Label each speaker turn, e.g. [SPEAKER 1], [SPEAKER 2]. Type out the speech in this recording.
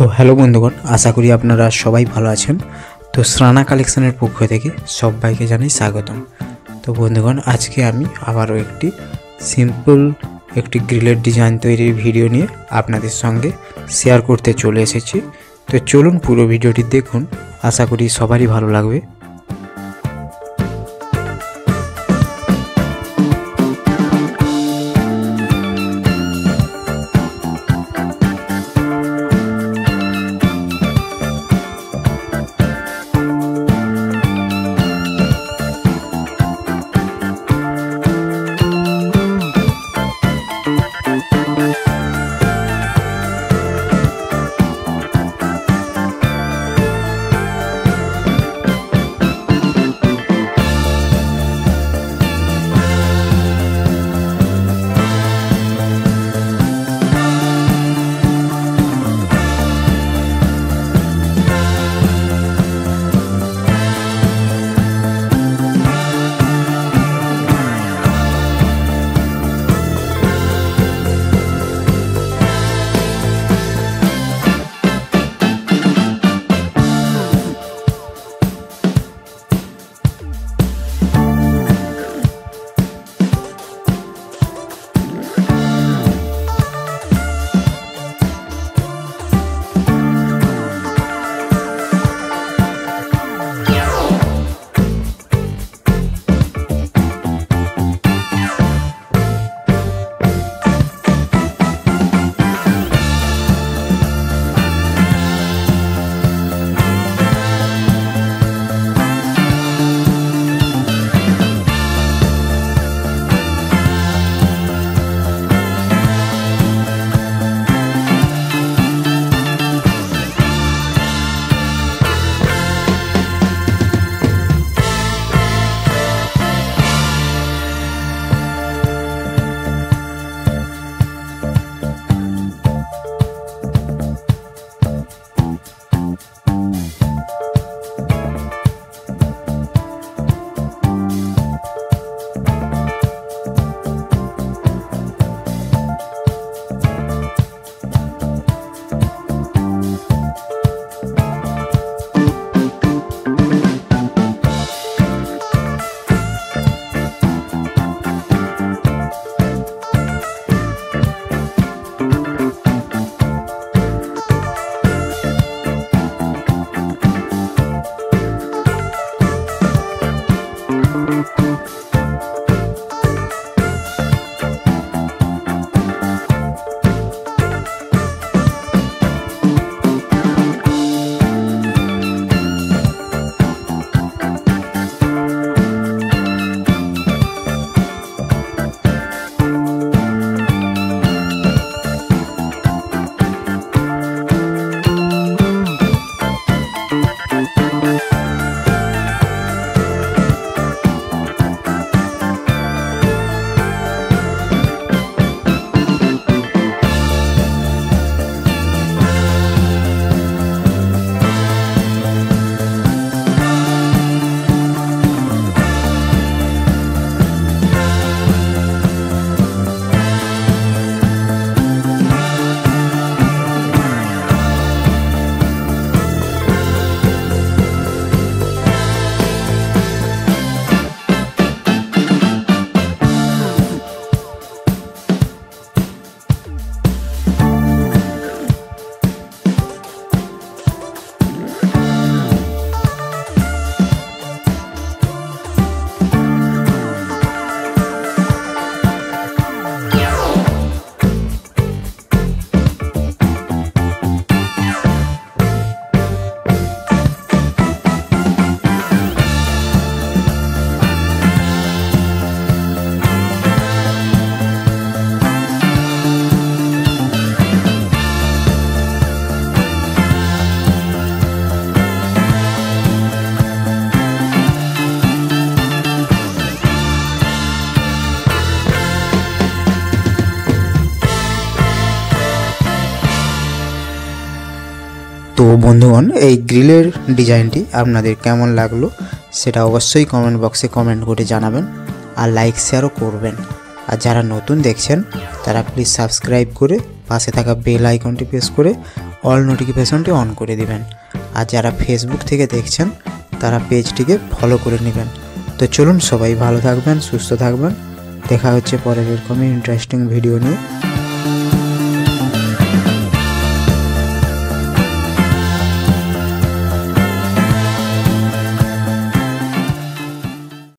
[SPEAKER 1] তো হ্যালো বন্ধুগণ, আশা করি আপনারা সবাই ভালো আছেন। তো শ্রানা কালেকশনের পক্ষ থেকে সবাইকে জানাই স্বাগতম। তো বন্ধুগণ, আজকে আমি আবারও একটি সিম্পল একটি গ্রিলের ডিজাইন তৈরির ভিডিও নিয়ে আপনাদের সঙ্গে শেয়ার করতে চলে এসেছি। তো চলুন পুরো ভিডিওটি দেখুন, আশা করি সবারই ভালো লাগবে। তো বন্ধুগণ, এই গ্রিলের ডিজাইনটি আপনাদের কেমন লাগলো সেটা অবশ্যই কমেন্ট বক্সে কমেন্ট করে জানাবেন, আর লাইক শেয়ারও করবেন। আর যারা নতুন দেখছেন তারা প্লিজ সাবস্ক্রাইব করে পাশে থাকা বেল আইকনটি প্রেস করে অল নোটিফিকেশনটি অন করে দিবেন। আর যারা ফেসবুক থেকে দেখছেন তারা পেজটিকে ফলো করে নেবেন। তো চলুন, সবাই ভালো থাকবেন, সুস্থ থাকবেন। দেখা হচ্ছে পরের এরকমই ইন্টারেস্টিং ভিডিও নিয়ে।